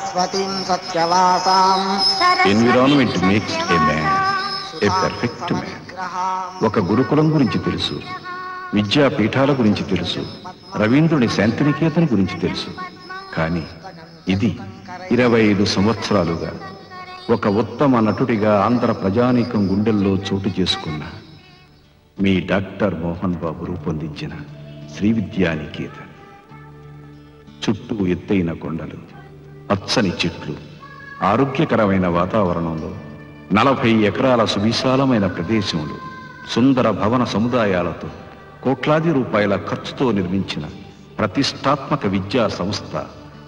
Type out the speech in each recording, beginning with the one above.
సరస్వతీం సత్యవాసాం. Environment makes a man a perfect man. ఒక గురుకులం గురించి తెలుసు, విద్యాపీఠాల గురించి తెలుసు, రవీంద్రుని శాంతినికేతన్ గురించి తెలుసు. కానీ ఇది 25 సంవత్సరాలుగా ఒక ఉత్తమ నటుడిగా ఆంధ్ర ప్రజానీకం గుండెల్లో చోటు చేసుకున్న మీ డాక్టర్ మోహన్ బాబు రూపొందించిన శ్రీ విద్యానికేతన్. చుట్టూ ఎత్తైన కొండలు, పచ్చని చెట్లు, ఆరోగ్యకరమైన వాతావరణంలో 40 ఎకరాల సువిశాలమైన ప్రదేశంలో సుందర భవన సముదాయాలతో కోట్లాది రూపాయల ఖర్చుతో నిర్మించిన ప్రతిష్టాత్మక విద్యా సంస్థ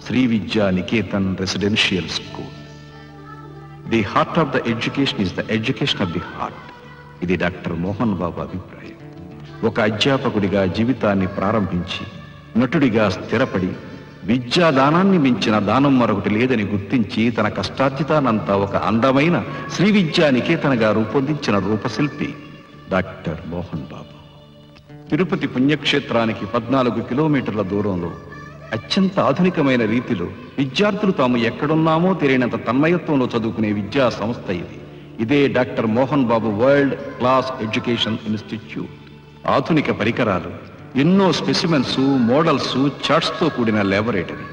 శ్రీ విద్యా Niketan residential school. The heart of the education is the education of the heart. ఇది డాక్టర్ మోహన్ బాబు అభిప్రాయం. ఒక అధ్యాపకుడిగా జీవితాన్ని ప్రారంభించి నటుడిగా స్థిరపడి విద్యాదానాన్ని మించిన దానం మరొకటి లేదని గుర్తించి తన కష్టార్జితానంతా ఒక అందమైన శ్రీ విద్యా నికేతన్గా రూపొందించిన రూపశిల్పి డాక్టర్ మోహన్ బాబు. తిరుపతి పుణ్యక్షేత్రానికి 14 కిలోమీటర్ల దూరంలో అత్యంత ఆధునికమైన రీతిలో విద్యార్థులు తాము ఎక్కడున్నామో తెలియనంత తన్మయత్వంలో చదువుకునే విద్యా సంస్థ ఇది. ఇదే doctor Mohan Babu world class education institute. ఆధునిక పరికరాలు, ఎన్నో స్పెసిమెన్స్, మోడల్స్, చార్ట్స్తో కూడిన ల్యాబొరేటరీ.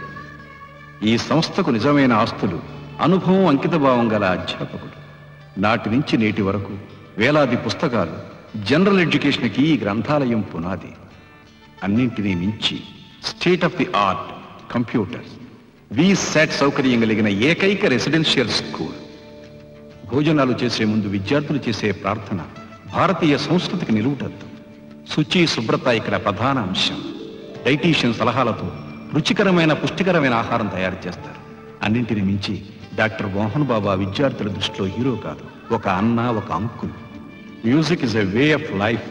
ఈ సంస్థకు నిజమైన ఆస్తులు అనుభవం, అంకితభావం గల అధ్యాపకుడు. నాటి నుంచి నేటి వరకు వేలాది పుస్తకాలు, జనరల్ ఎడ్యుకేషన్కి ఈ గ్రంథాలయం పునాది. అన్నింటినీ మించి state of the art computers, VSAT సౌకర్యం కలిగిన ఏకైక రెసిడెన్షియల్ స్కూల్. భోజనాలు చేసే ముందు విద్యార్థులు చేసే ప్రార్థన భారతీయ సంస్కృతికి నిలువుటద్దు. శుచి, శుభ్రత ఇక్కడ ప్రధాన అంశం. డైటీషియన్ సలహాలతో రుచికరమైన, పుష్టికరమైన ఆహారం తయారు చేస్తారు. అన్నింటిని మించి డాక్టర్ మోహన్ బాబా విద్యార్థుల దృష్టిలో హీరో కాదు, ఒక అన్న, ఒక uncle. Music is a way of life.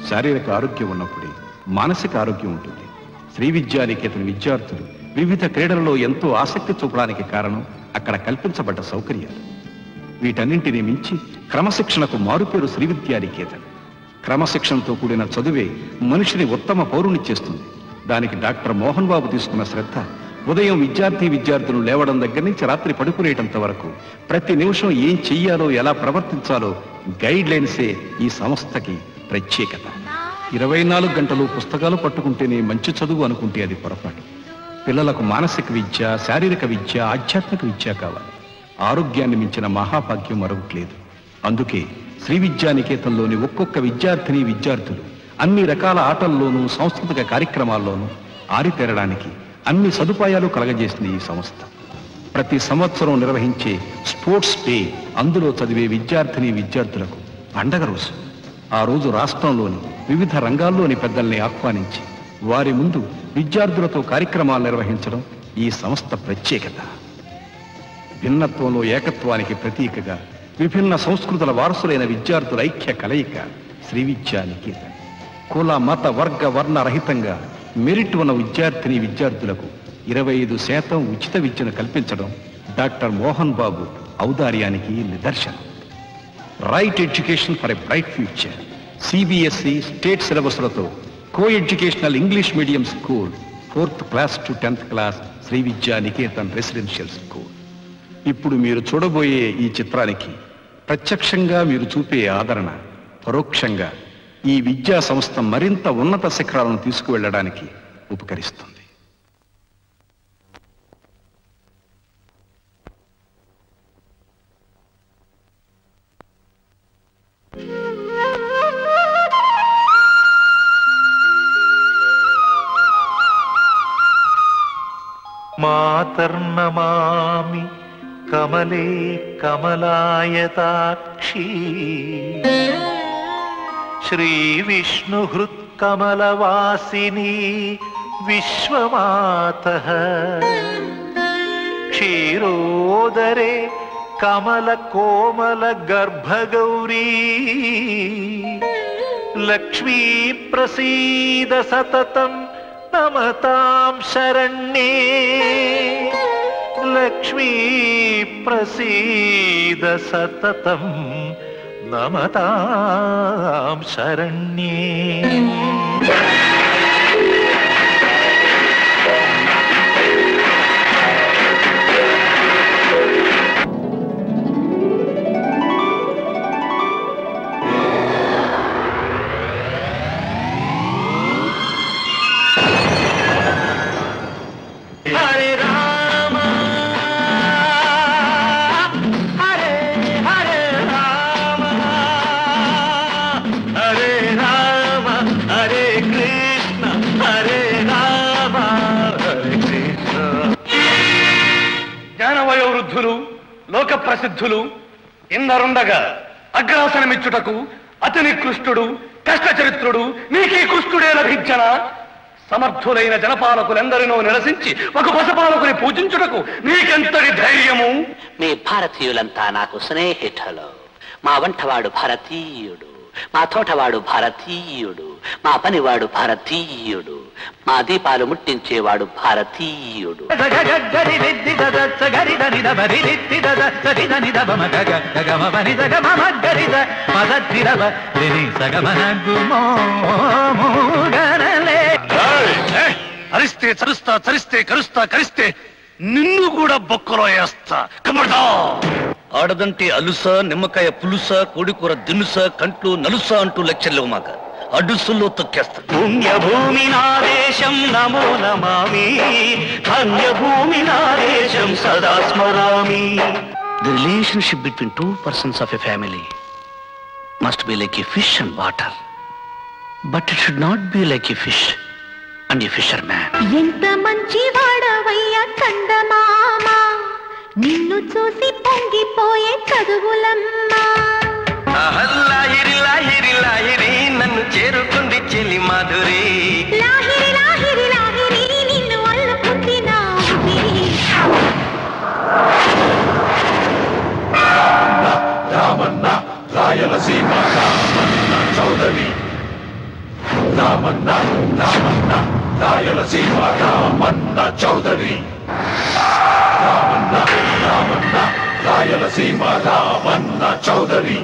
శారీరక ఆరోగ్యం ఉన్నప్పుడే మానసిక ఆరోగ్యం ఉంటుంది. శ్రీ విద్యానికేతన్ విద్యార్థులు వివిధ క్రీడలలో ఎంతో ఆసక్తి చూపడానికి కారణం అక్కడ కల్పించబడ్డ సౌకర్యాలు. వీటన్నింటినీ మించి క్రమశిక్షణకు మారుపేరు శ్రీ విద్యానికేతన్. క్రమశిక్షణతో కూడిన చదువే మనిషిని ఉత్తమ పౌరుని చేస్తుంది. దానికి డాక్టర్ మోహన్ బాబు తీసుకున్న శ్రద్ధ ఉదయం విద్యార్థులు లేవడం దగ్గర నుంచి రాత్రి పడుకునేటంత వరకు ప్రతి నిమిషం ఏం చెయ్యాలో, ఎలా ప్రవర్తించాలో గైడ్ లైన్సే ఈ సంస్థకి ప్రత్యేకత. 24 గంటలు పుస్తకాలు పట్టుకుంటేనే మంచి చదువు అనుకుంటే అది పొరపాటు. పిల్లలకు మానసిక విద్య, శారీరక విద్య, ఆధ్యాత్మిక విద్య కావాలి. ఆరోగ్యాన్ని మించిన మహాభాగ్యం మరొకట్లేదు. అందుకే శ్రీ విద్యానికేతన్లోని ఒక్కొక్క విద్యార్థిని, విద్యార్థులు అన్ని రకాల ఆటల్లోనూ, సాంస్కృతిక కార్యక్రమాల్లోనూ ఆరితేరడానికి అన్ని సదుపాయాలు కలగజేసింది ఈ సంస్థ. ప్రతి సంవత్సరం నిర్వహించే స్పోర్ట్స్ డే అందులో చదివే విద్యార్థిని, విద్యార్థులకు పండగ రోజు. ఆ రోజు రాష్ట్రంలోని వివిధ రంగాల్లోని పెద్దల్ని ఆహ్వానించి వారి ముందు విద్యార్థులతో కార్యక్రమాలు నిర్వహించడం ఈ సంస్థ ప్రత్యేకత. భిన్నత్వంలో ఏకత్వానికి ప్రతీకగా విభిన్న సంస్కృతుల వారసులైన విద్యార్థుల ఐక్య కలయిక శ్రీ విద్యానికేతన్. కుల, మత, వర్గ, వర్ణ రహితంగా మెరిట్ ఉన్న విద్యార్థిని, విద్యార్థులకు 25% ఉచిత విద్యను కల్పించడం డాక్టర్ మోహన్ బాబు ఔదార్యానికి నిదర్శనం. Right education for a bright future. CBSE state సిలబస్లతో co educational English medium school 4th class to 10th class Shri Vidyanikethan residential school. ఇప్పుడు మీరు చూడబోయే ఈ చిత్రానికి ప్రత్యక్షంగా మీరు చూపే ఆదరణ పరోక్షంగా ఈ విద్యా సంస్థ మరింత ఉన్నత శిఖరాలను తీసుకువెళ్ళడానికి ఉపకరిస్తుంది. మాతర్నమామి కమలే కమలాయతాక్షి శ్రీ విష్ణుహృత్కమలవాసిని విశ్వమాతః క్షీరోదరే కమల కోమల గర్భగౌరీ లక్ష్మీ ప్రసీద సతతం నమతాం శరణ్యే లక్ష్మీ ప్రసీద సతతం నమతాం శరణ్యే. లోక ప్రసిద్ధులు ఇందరుండగా అగ్రాసనమిచ్చుటకు అతని కృష్ణుడు కష్టచరిత్రుడు నీకీ కృష్ణుడే లభించన. సమర్థులైన జనపాలకులెందరినో నిరసించి ఒక పశుపాలకుని పూజించుటకు నీకెంతటి ధైర్యము? మీ భారతీయులంతా నాకు స్నేహితులు. మా వంటవాడు భారతీయుడు, మా తోటవాడు భారతీయుడు, మా పనివాడు భారతీయుడు, మా దీపాలు ముట్టించేవాడు భారతీయుడు. అరిస్తే చరుస్తా, చరిస్తే కరుస్తా, కరిస్తే నిన్ను కూడా బొక్కలో వేస్తా. ఆడదంటే అలుస, నిమ్మకాయ పులుస, కోడికూర దినుస, కంట్లు నలుస అంటూ లెక్చర్లు మాక అడుసుల్లో తొక్కేస్తా. పుణ్యభూమి నాదేశం నమో నమామి, ధన్యభూమి నాదేశం సదా స్మరామి. The relationship between two persons of a family must be like a fish and water, but it should not be like a fish and a fisherman. ఎంత మంచి వాడవయ్యా కందమామ, నిన్ను చూసి పొంగిపోయే చదువులమ్మా. లాహిరి లాహిరి లాహిరి నన్ను చేరుకుంది చెలి మాధురి. లాహిరి లాహిరి లాహిరి నిన్ను అల్లుకుంది నా ఊపిరి. రామన్న రాయలసీమ రామన్న చౌదరి. రామన్న రామన్న రాయలసీమ రామన్న చౌదరి. రామన్న రామన్న రాయలసీమ రామన్న చౌదరి.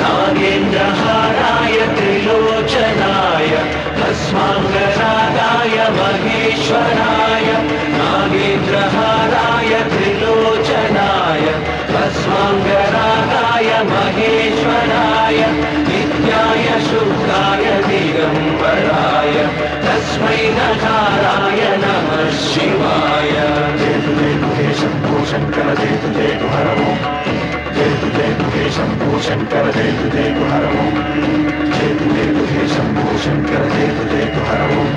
నాగేంద్రహారాయ త్రిలోచనాయ భస్మాంగరాగాయ మహేశ్వరాయ. నాగేంద్రహారాయ త్రిలోచనాయ భస్మాంగరాగాయ మహేశ్వరాయ. నిత్యాయ శుద్ధాయ దిగంబరాయ తస్మై నకారాయ నమః శివాయ. శంభో శంకర జయ జయ హర ఓం. జయ జయ శంభో శంకర జయ జయ హర ఓం. జయ జయ శంభో శంకర జయ జయ హర ఓం.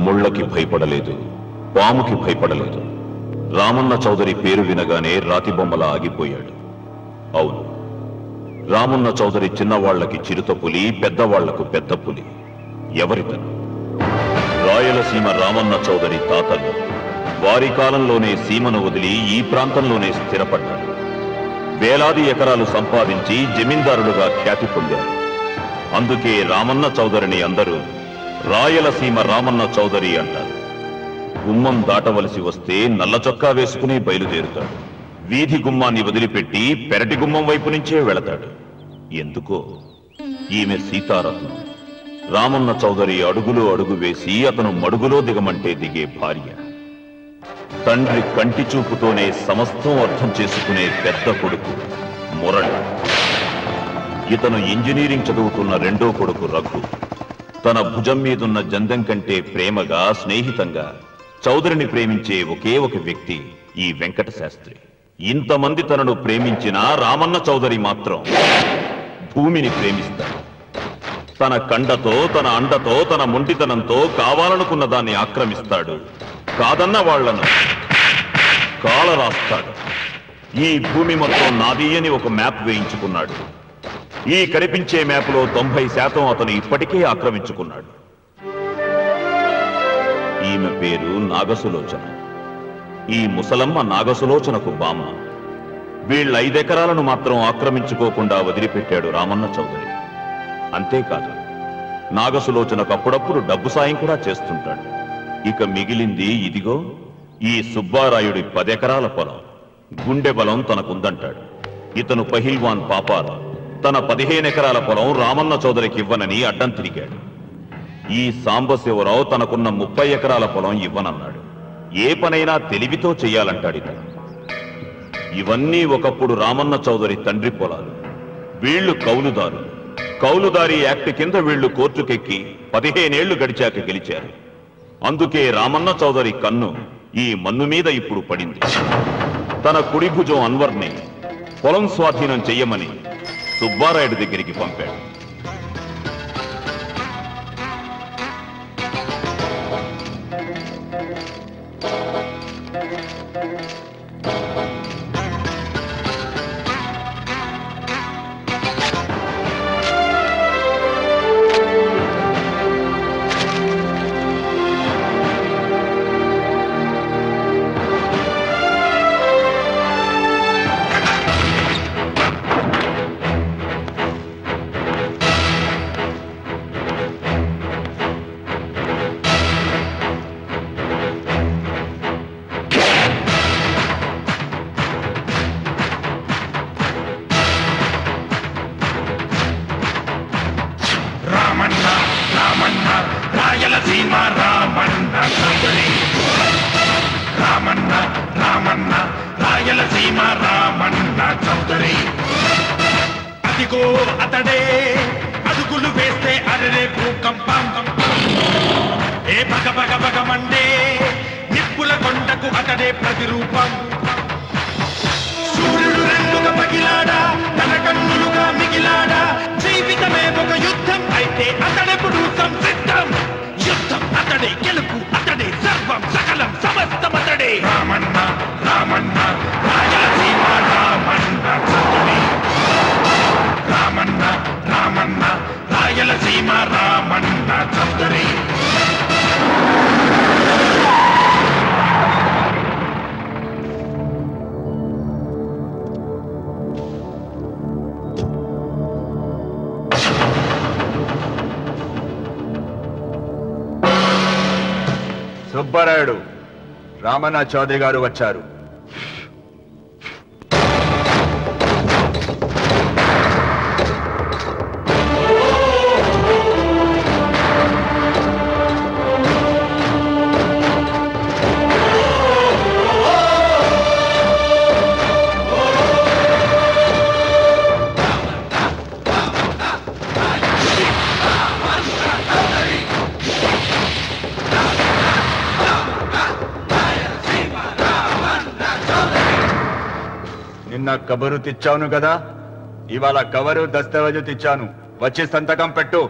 ముళ్ళకి భయపడలేదు, పాముకి భయపడలేదు. రామన్న చౌదరి పేరు వినగానే రాతి బొమ్మలా ఆగిపోయాడు. అవును, రామన్న చౌదరి చిన్నవాళ్లకి చిరుత పులి, పెద్దవాళ్లకు పెద్ద పులి. ఎవరితను? రాయలసీమ రామన్న చౌదరి తాతలు వారి కాలంలోనే సీమను వదిలి ఈ ప్రాంతంలోనే స్థిరపడ్డారు. వేలాది ఎకరాలు సంపాదించి జమీందారులుగా ఖ్యాతి పొందారు. అందుకే రామన్న చౌదరిని అందరూ రాయలసీమ రామన్న చౌదరి అంటారు. గుమ్మం దాటవలసి వస్తే నల్ల చొక్కా వేసుకుని బయలుదేరుతాడు. వీధి గుమ్మాన్ని వదిలిపెట్టి పెరటి గుమ్మం వైపు నుంచే వెళతాడు. ఎందుకో ఈమె సీతారత్నం. రామన్న చౌదరి అడుగులో అడుగు వేసి అతను మడుగులో దిగమంటే దిగే భార్య. తండ్రి కంటి చూపుతోనే సమస్తం అర్థం చేసుకునే పెద్ద కొడుకు మురళి. ఇతను ఇంజనీరింగ్ చదువుతున్న రెండో కొడుకు రఘు. తన భుజం మీదున్న జందం కంటే ప్రేమగా, స్నేహితంగా చౌదరిని ప్రేమించే ఒకే ఒక వ్యక్తి ఈ వెంకట శాస్త్రి. ఇంతమంది తనను ప్రేమించిన రామన్న చౌదరి మాత్రం భూమిని ప్రేమిస్తాడు. తన కండతో, తన అండతో, తన మొండితనంతో కావాలనుకున్న దాన్ని ఆక్రమిస్తాడు. కాదన్న వాళ్లను కాల రాస్తాడు. ఈ భూమి మొత్తం నాది అని ఒక మ్యాప్ వేయించుకున్నాడు. ఈ కనిపించే మ్యాప్లో 90% అతను ఇప్పటికే ఆక్రమించుకున్నాడు. ఈమె పేరు నాగసులోచన. ఈ ముసలమ్మ నాగసులోచనకు బామ్మ. వీళ్ళ 5 ఎకరాలను మాత్రం ఆక్రమించుకోకుండా వదిలిపెట్టాడు రామన్న చౌదరి. అంతేకాదు, నాగసులోచనకు అప్పుడప్పుడు డబ్బు సాయం కూడా చేస్తుంటాడు. ఇక మిగిలింది ఇదిగో ఈ సుబ్బారాయుడి 10 ఎకరాల పొలం. గుండె బలం తనకుందంటాడు. ఇతను పహిల్వాన్ పాపాల తన 15 ఎకరాల పొలం రామన్న చౌదరికి ఇవ్వనని అడ్డం తిరిగాడు. ఈ సాంబశివరావు తనకున్న 30 ఎకరాల పొలం ఇవ్వనన్నాడు. ఏ పనైనా తెలివితో చెయ్యాలంటాడు ఇతను. ఇవన్నీ ఒకప్పుడు రామన్న చౌదరి తండ్రి పొలాలు. వీళ్లు కౌలుదారు. కౌలుదారీ యాక్ట్ కింద వీళ్లు కోర్టుకెక్కి 15 ఏళ్లు గడిచాక గెలిచారు. అందుకే రామన్న చౌదరి కన్ను ఈ మన్ను మీద ఇప్పుడు పడింది. తన కుడి భుజం అన్వర్ని పొలం స్వాధీనం చెయ్యమని సుబ్బారాయుడి దగ్గరికి పంపాడు. సుబ్బారాయుడు, రామన్న చౌదరి గారు వచ్చారు. నిన్న కబరు తెచ్చాను కదా, ఇవాళ కవరు దస్తావేజు తెచ్చాను. వచ్చి సంతకం పెట్టు.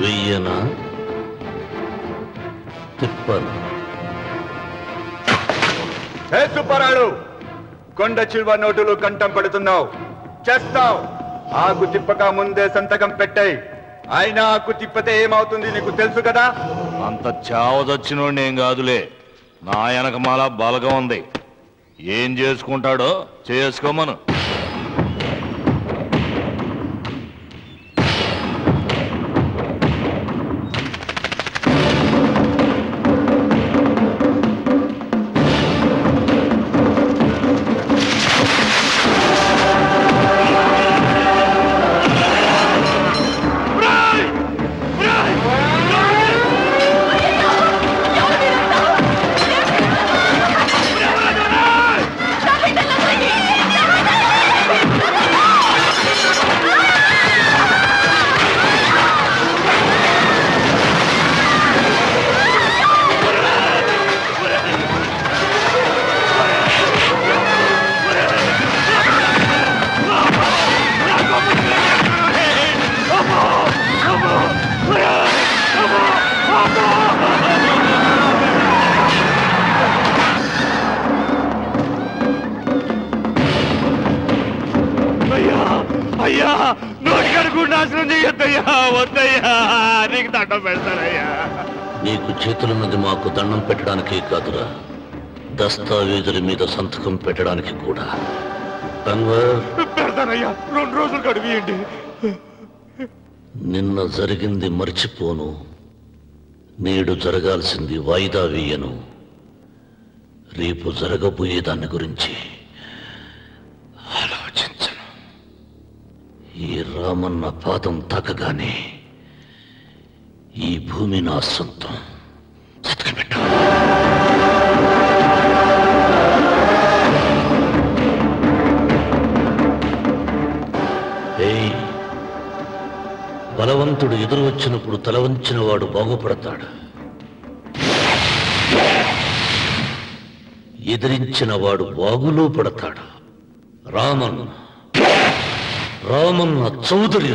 వెయ్యనా సుబ్బారాయుడు, కొండ చిల్వ నోటులు కంఠం పడుతున్నావు, చేస్తావు. ఆకు తిప్పక ముందే సంతకం పెట్టాయి. అయినా ఆకు తిప్పతే ఏమవుతుంది నీకు తెలుసు కదా. అంత చావదొచ్చినోడిని ఏం కాదులే, నా వెనకమాల బలగం ఉంది. ఏం చేసుకుంటాడో చేసుకోమను. అయ్యా, నోటి కడుగు నాశనం చేయొద్దయ్యా, వద్దయ్యా, నీకు దండం పెడతానయ్యా. నీకు చేతులున్నది మాకు దండం పెట్టడానికి కాదురా, దస్తావేజుల మీద సంతకం పెట్టడానికి కూడా. పెడతానయ్యా, 2 రోజులు గడివియండి. నిన్న జరిగింది మర్చిపోను, నేడు జరగాల్సింది వాయిదా వేయను. రేపు జరగబోయే దాని గురించి ఆలోచించను. ఈ రామన్న పాదం తాకగానే ఈ భూమి నా సొంతం. సంతకం బలవంతుడు ఎదురు వచ్చినప్పుడు తల వంచిన వాడు బాగుపడతాడు, ఎదిరించిన వాడు బాగులో పడతాడు. రామన్న చౌదరి.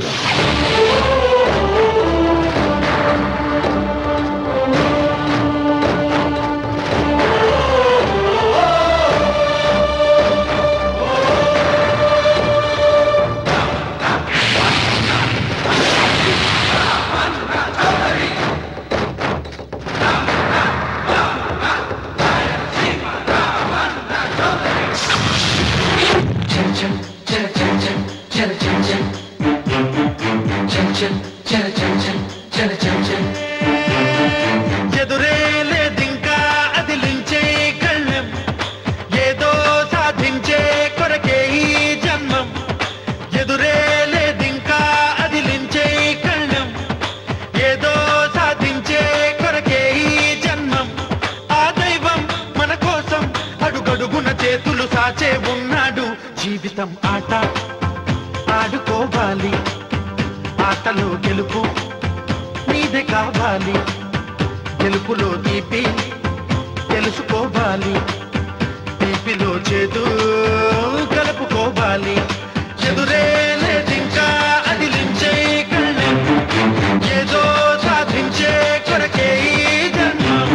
ఎదురే లేదింకా అదిలించే కళ్ళం, ఏదో సాధించే కొరకే ఈ జన్మం. ఎదురే లేదింకా అదిలించే కళ్ళం, ఏదో సాధించే కొరకే ఈ జన్మం. ఆ దైవం మన కోసం అడుగడుగున చేతులు సాచే ఉన్నాడు. జీవితం ఆట ఆడుకోవాలి, ఆటలో గెలుపు నీదే కావాలి. గెలుపులో తీపి తెలుసుకోవాలి, తీపిలో చేదు కలుపుకోవాలి. ఎదురే లేదింకా అదిలించే కళ్ళం, ఏదో సాధించే కొరకే ఈ జన్మం.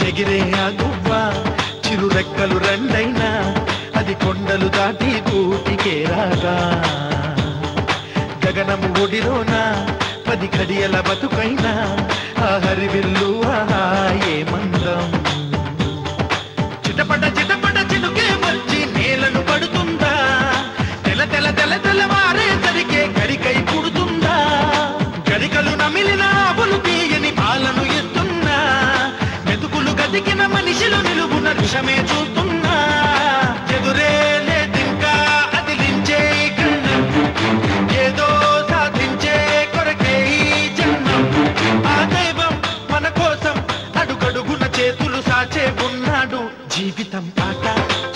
ఎగిరే ఆ గువ్వ చిరు రెక్కలు రెండైనా, అది కొండలు దాటి గూటికే రాగా. గగనము ఒడిలోన 10 ఘడియల బతుకైనా, ఆ హరివిల్లు ఆహా ఏ మందం. బతికిన మనిషిలో నిలువున విషమే చూస్తున్నా ఎదురే లేదింకా అదిలించే కన్నం ఏదో సాధించే కొరకే ఈ జన్మం ఆ దైవం మన కోసం అడుగడుగున చేతులు సాచే ఉన్నాడు జీవితం ఆట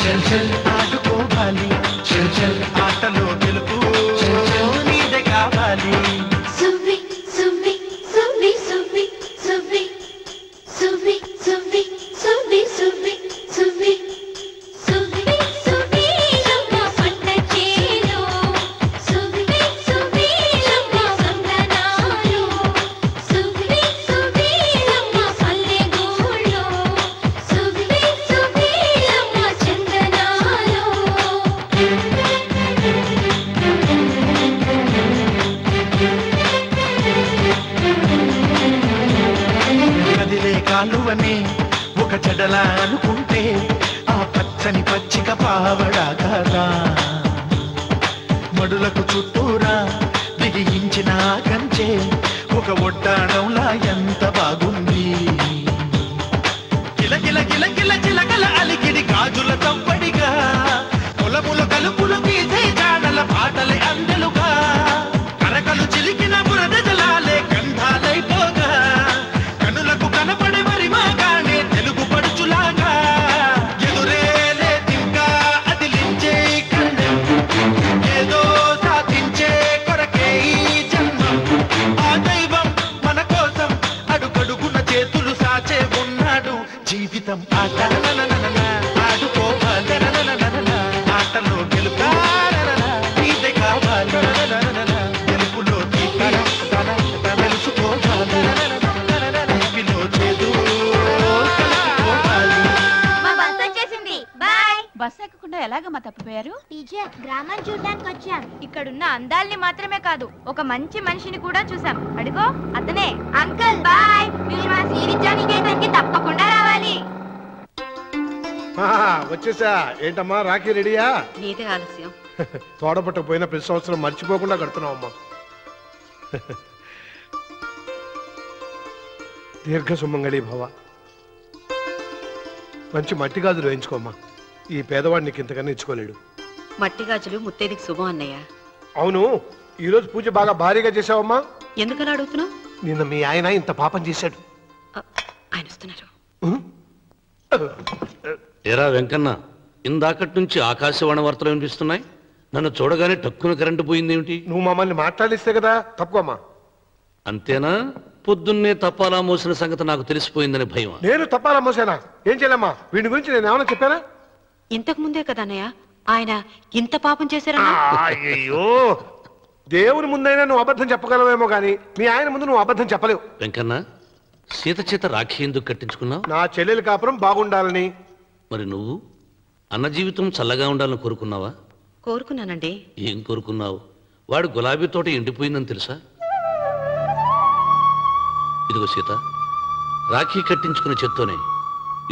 చల్ చల్ ఆడుకోవాలి చల్ చల్ ఆటలో గెలుపు నీదే కావాలి సువ్వి సువ్వి సువ్వి సువ్వి సువ్వి సువ్వి సువ్వి సువ్వి సువ్వి సువ్వి సువ్వి సువ్వి రంగ పంట చేలో సువ్వి సువ్వి రంగ సంగనాలో సువ్వి సువ్వి రంగ పల్లె గూళ్ళో సువ్వి సువ్వి రంగ చందనాలో కదిలే కాలువనే ఒక జడలా అనుకుంటే ఆ పచ్చని పచ్చిక పావడా కదా మడులకు చుట్టూరా బిగించిన కంచె ఒక ఒడ్డాణంలా ఎంత బాగుంది గిలగిల గిలగిల చిలకల అలికిడి గాజుల తప్పడిగా పొలముల కలుపులు తీసే జాడల పాటలే అందెలుగా కరకలు చిలికిన బురద జలాలే గంధాలైపోగా కనులకు కనపడే మరిమాగానే తెలుగు పడుచులాగా ఎదురే లేదింకా అదిలించే కన్నం ఏదో సాధించే కొరకే ఈ జన్మం ఆ దైవం మన కోసం అడుగడుగున చేతులు సాచే ఉన్నాడు జీవితం ఆట ఆడుకోవాలి ఆటలో గెలుపు నీదే కావాలి గెలుపులో తెలుసుకోవాలి తీపిలో చేదు కలుపుకోవాలి మా బస్ వచ్చేసింది బాయ్ బస్సు ఎక్కకుండా ఎలాగమ్మా తప్పిపోయారు? టీచర్ గ్రామం చూడడానికి వచ్చాం. ఇక్కడున్న అందాల్ని మాత్రమే కాదు ఒక మంచి మనిషిని కూడా చూసాం. అడుగో అతనే అంకుల్. బాయ్. మీరు మా శ్రీవిద్యానికేతన్కి తప్పకుండా రావాలి. వచ్చేసా. ఏంటమ్మా రాఖీ రెడీయా? నీదే ఆలస్యం. తోడపట్టకపోయినా ప్రతి సంవత్సరం మర్చిపోకుండా కడుతున్నావమ్మా. దీర్ఘ సుమంగళి భవ. మంచి మట్టి గాజులు వేయించుకోమ్మా. ఈ పేదవాడు నీకు ఇంతకన్నా ఇచ్చుకోలేడు. మట్టి గాజులు ముత్తేదికి శుభం అన్నయ్య. అవును, ఈరోజు పూజ బాగా భారీగా చేసావమ్మా. ఎందుకలా అడుగుతున్నావు? నిన్న మీ ఆయన ఇంత పాపం చేశాడు. ఆయన వస్తున్నారు. ఎరా వెంకన్న, ఇందాకటి నుంచి ఆకాశవాణి వార్తలు వినిపిస్తున్నాయి. నన్ను చూడగానే టక్కున కరెంటు పోయిందేమిటి? నువ్వు మమ్మల్ని మాట్లాడిస్తే కదా తప్పుకోమ్మా. అంతేనా? పొద్దున్నే తప్పాలా మోసిన సంగతి నాకు తెలిసిపోయిందని భయం. నేను తప్పాలా మోసానా? ఏం చేయలేమ్మా. వీడి గురించి నేను ఏమైనా చెప్పానా? ఇంతకు ముందే కదా అన్నయ్య ఆయన ఇంత పాపం చేశారా? అయ్యో, దేవుని ముందైనా నువ్వు అబద్ధం చెప్పగలవేమో గానీ మీ ఆయన ముందు నువ్వు అబద్ధం చెప్పలేవు. వెంకన్న, సీత చేత రాఖీ ఎందుకు కట్టించుకున్నావు? నా చెల్లెలి కాపురం బాగుండాలని. మరి నువ్వు అన్న జీవితం చల్లగా ఉండాలని కోరుకున్నావా? కోరుకున్నానండి. ఏం కోరుకున్నావు? వాడు గులాబీ తోట ఎండిపోయిందని తెలుసా? ఇదిగో సీత, రాఖీ కట్టించుకున్న చేత్తోనే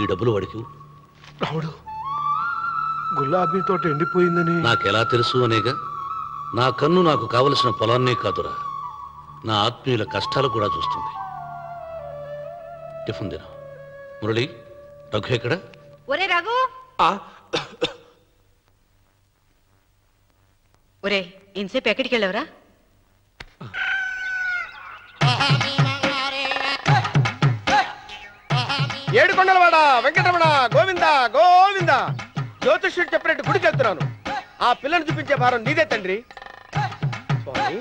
ఈ డబ్బులు వాడికి. రాముడు, గులాబీ తోట ఎండిపోయిందని నాకెలా తెలుసు అనేగా. నా కన్ను నాకు కావలసిన పొలాన్నే కాదురా, నా ఆత్మీయుల కష్టాలు కూడా చూస్తుంది. టిఫిన్ తిన. మురళి, రఘు ఎక్కడ? ఒరే రఘు, ఒరే ఇంతసేపు ఎక్కడికి వెళ్ళావురా? ఏడుకొండలవాడ వెంకటరమణ గోవింద గోవింద. జ్యోతిష్యుడు చెప్పినట్టు గుడికి వెళ్తున్నాను. ఆ పిల్లని చూపించే భారం నీదే తండ్రి. స్వామి,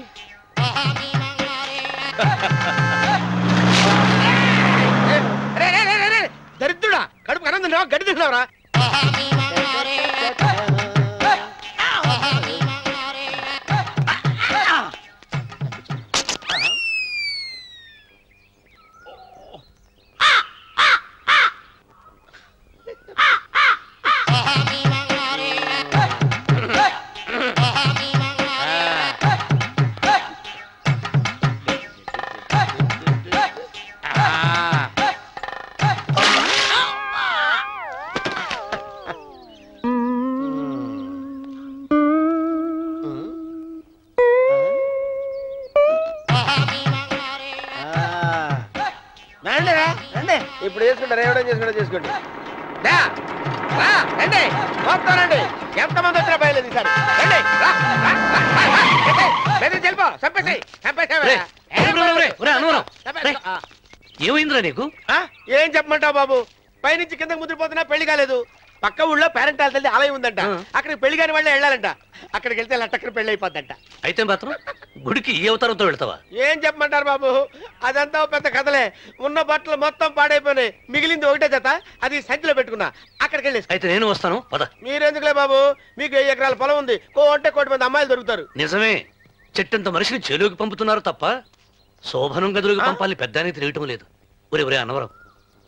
దరిద్రుడా, కడుపు అన్నం తిన్నావా గడ్డి తిన్నావురా? ఇప్పుడు చేసుకుంటారు, ఏమిటో చేసుకోండి. రండి వస్తానండి, ఎంతమంది వచ్చినా బయలుదేరి సార్. ఏమైందిరా నీకు? ఏం చెప్పమంటావు బాబు, పైనుంచి కిందకి ముద్రపోతున్నా పెళ్లి కాలేదు. పక్క ఊళ్ళో పేరెంట్ తల్లి ఆలయం ఉందంట, అక్కడికి పెళ్లి కాని వాళ్ళే వెళ్ళాలంట. అక్కడికి వెళ్తే లట్టక్కన పెళ్లి అయిపోద్దంట. అయితే మాత్రం గుడికి ఏ అవతారంతో వెళ్తావా? ఏం చెప్పమంటారు బాబు, అదంతా పెద్ద కథలే. ఉన్న బట్టలు మొత్తం పాడైపోయినాయి, మిగిలింది ఒకటే జత, అది సంచిలో పెట్టుకున్నా. అక్కడికి వెళ్ళేసి అయితే నేను వస్తాను పద. మీరెందుకులే బాబు, మీకు 10 ఎకరాల పొలం ఉంది, అంటే 1 కోటి మంది అమ్మాయిలు దొరుకుతారు. నిజమే, చెట్టంత మనిషిని చెలువుకి పంపుతున్నారు తప్ప శోభనం గదులకు పంపాలని పెద్దానికి తెలియటం లేదు. ఒరే అన్నవరం,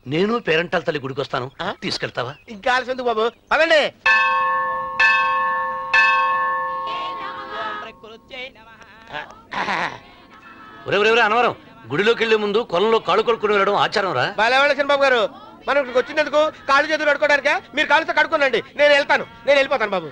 నేను పేరెంటాల తల్లి గుడికి వస్తాను, తీసుకెళ్తావా? ఇంకా ఆలస్యం ఎందుకు బాబు, పదండి. ఒరే అన్నవరం, గుడిలోకి వెళ్లే ముందు కొలంలో కాళ్ళు కొడుకుని వెళ్ళడం ఆచారం రా. బాలేవాళ్ళ బాబు గారు, మనం ఇక్కడికి వచ్చినందుకు కాళ్ళు చేతులు కడుక్కోవడానికే. మీరు కాళ్ళతో కడుక్కోనండి, నేను వెళ్తాను, నేను వెళ్ళిపోతాను బాబు.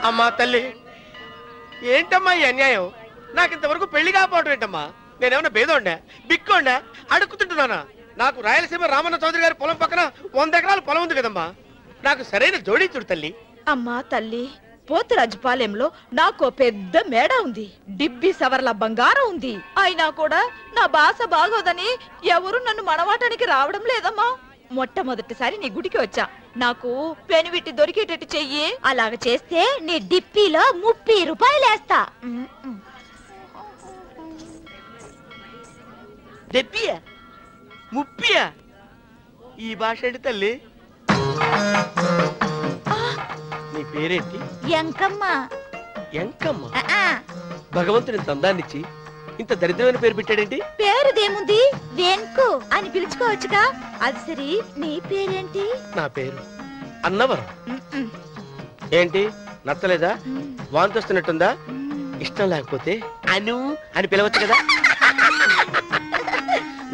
అమ్మా తల్లి, ఏంటమ్మా ఈ అన్యాయం? నాకు ఇంతవరకు పెళ్లి కాకపోవడం ఏంటమ్మా? నేనేమన్నా బేదోండా, బిక్కోండా, అడుక్కుతుంటున్నానా? నాకు రాయలసీమ రామన్న చౌదరి గారి పొలం పక్కన 100 ఎకరాల పొలం ఉంది కదమ్మా. నాకు సరైన జోడీ చూడు తల్లి. అమ్మా తల్లి, పోతురాజుపాలెంలో నాకు పెద్ద మేడ ఉంది, డిబ్బి సవర్ల బంగారం ఉంది. అయినా కూడా నా భాష బాగోదని ఎవరు నన్ను మనవాటానికి రావడం లేదమ్మా. మొట్టమొదటిసారి నీ గుడికి వచ్చా, నాకు పెనువిట్టి దొరికేటట్టు చెయ్యి. అలాగ చేస్తే నీ డిప్పీలో 30 రూపాయలు వేస్తా. డెబ్బియా 30? ఈ భాష ఏంటి తల్లి? నీ పేరేంటి? ఎంకమ్మ. ఎంకమ్మ? భగవంతుని తందాన్నిచ్చి ఇంత దరిద్రమైన పేరు పెట్టాడేంటి? పేరుదేముంది, వెంకు అని పిలుచుకోవచ్చుగా. అది సరి, నీ పేరేంటి? నా పేరు అన్నవరం. ఏంటి నచ్చలేదా? వాంతి వస్తున్నట్టుందా? ఇష్టం లేకపోతే అను అని పిలవచ్చు కదా.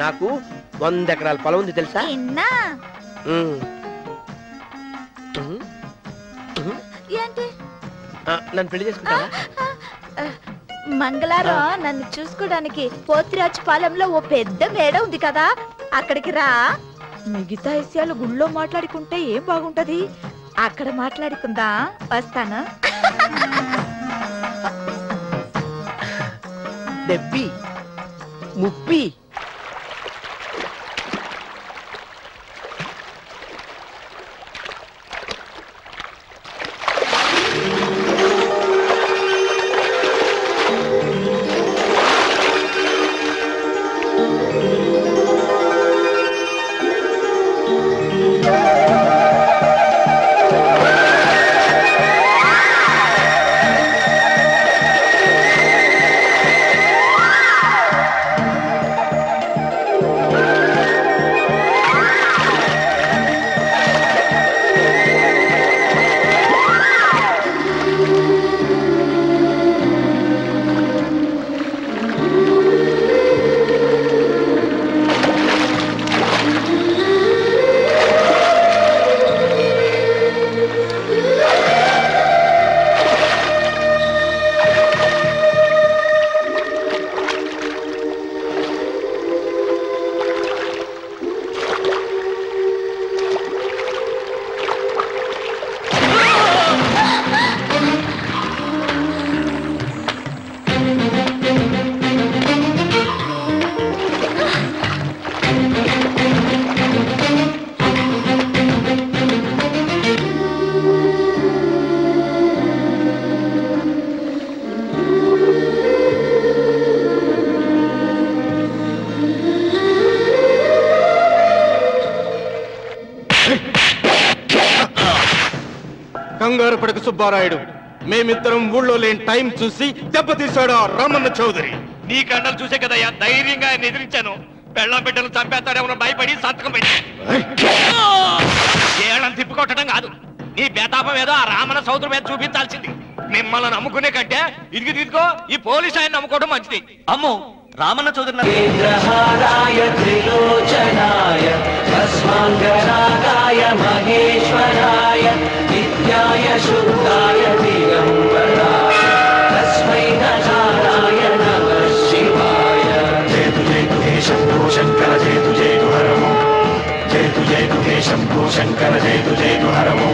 నాకు 100 ఎకరాల పొలం ఉంది తెలుసా? ఏంటి? నన్ను పెళ్లి చేసుకుంటావా? మంగళారం నన్ను చూసుకోవడానికి పోతిరాజుపాలెంలో ఓ పెద్ద మేడ ఉంది కదా, అక్కడికి రా. మిగతా విషయాలు గుళ్ళో మాట్లాడుకుంటే ఏం బాగుంటది, అక్కడ మాట్లాడుకుందా. వస్తాను. డెబ్బి 30. కంగారు పడక సుబ్బారాయుడు, మేమిద్దరం ఊళ్ళో లేని టైం చూసి దెబ్బతీశాడు ఆ రామన్న చౌదరి. నీ కండలు చూసే కదయ్యా ధైర్యంగా ఆయన ఎదిరించాను. పెళ్ళం బిడ్డలు చంపేస్తాడేమో భయపడి సంతకం పెట్టి ఏళ్ళని తిప్పుకొట్టడం కాదు, నీ బేతాపం ఏదో ఆ రామన్న సోదరు మీద చూపించాల్సింది. మిమ్మల్ని నమ్ముకునే కంటే ఇదిగో ఈ పోలీసు ఆయన నమ్ముకోవడం మంచిది. అమ్మో, రామన్న చౌదరి మహేశ్వరాయ నిత్యాయ శుద్ధాయ దిగంబరాయ తస్మై నచారాయ నమః శివాయ. జయతు జయతు హే శంభో శంకర జయతు జయతు హరమో, జయతు జయతు హే శంభో శంకర జయతు జయతు హరమో.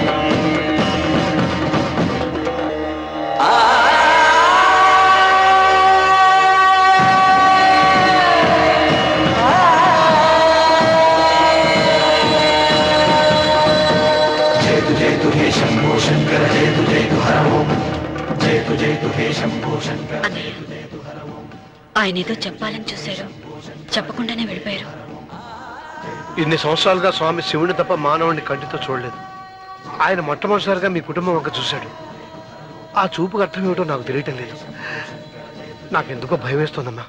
ఆయన ఏదో చెప్పాలని చూశారు, చెప్పకుండానే వెళ్ళిపోయారు. ఇన్ని సంవత్సరాలుగా స్వామి శివుని తప్ప మానవుడిని కంటితో చూడలేదు. ఆయన మొట్టమొదటిసారిగా మీ కుటుంబం వంక చూశాడు. ఆ చూపుకు అర్థం ఏమిటో నాకు తెలియటం లేదు. నాకెందుకో భయం వేస్తోందమ్మా.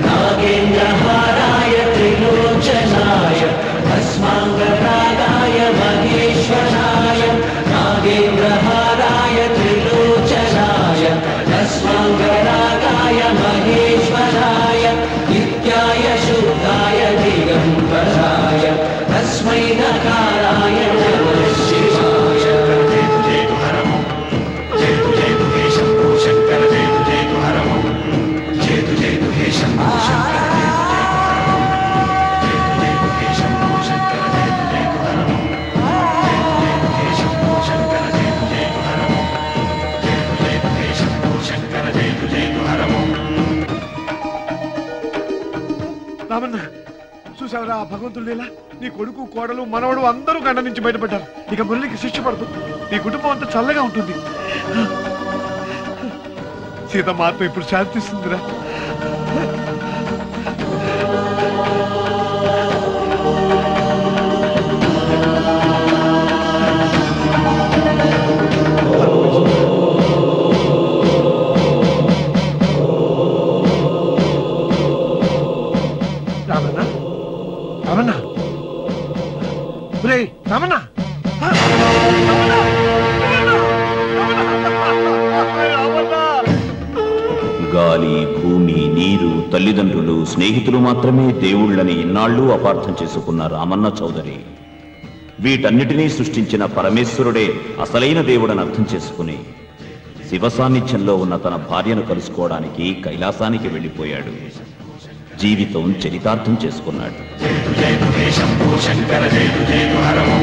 నాగేంద్రహారాయ త్రిలోచనాయ భస్మాంగరాగాయ మహేశ్వరాయ నాగేంద్రహారాయ త్రిలోచనాయ భస్మాంగరాగాయ మహేశ్వరాయ నిత్యాయ శుద్ధాయ దిగంబరాయ తస్మై నకారాయ నమః శివాయ. జయతు జయతు హరమో, జయతు జయతు హే శంభో శంకర జయతు జయతు హరమో, జయతు జయతు హే శంభో శంకర జయతు జయతు హే శంభో శంకర జయతు జయతు హరమో, జయతు జయతు హే శంభో శంకర జయతు జయతు హరమో, జయతు జయతు హే శంభో శంకర జయతు జయతు హరమో. రామన్న, చూసావరా భగవంతుడు లీల? నీ కొడుకు, కోడలు, మనవడు అందరూ గండ నుంచి బయటపడ్డారు. ఇక మురళికి శిక్ష పడదు. నీ కుటుంబం అంతా చల్లగా ఉంటుంది. సీతమ్మ ఆత్మ ఇప్పుడు శాంతిస్తుందిరా. రామన్న, రామన్న, రామన్న, గాలి, భూమి, నీరు, తల్లిదండ్రులు, స్నేహితులు మాత్రమే దేవుళ్ళని ఇన్నాళ్ళు అపార్థం చేసుకున్న రామన్న చౌదరి వీటన్నిటినీ సృష్టించిన పరమేశ్వరుడే అసలైన దేవుడని అర్థం చేసుకుని శివ సాన్నిధ్యంలో ఉన్న తన భార్యను కలుసుకోవడానికి కైలాసానికి వెళ్ళిపోయాడు. జీవితం చరితార్థం చేసుకున్నాడు. జయతు జయతు హే శంభో శంకర జయతు జయతు హరమో.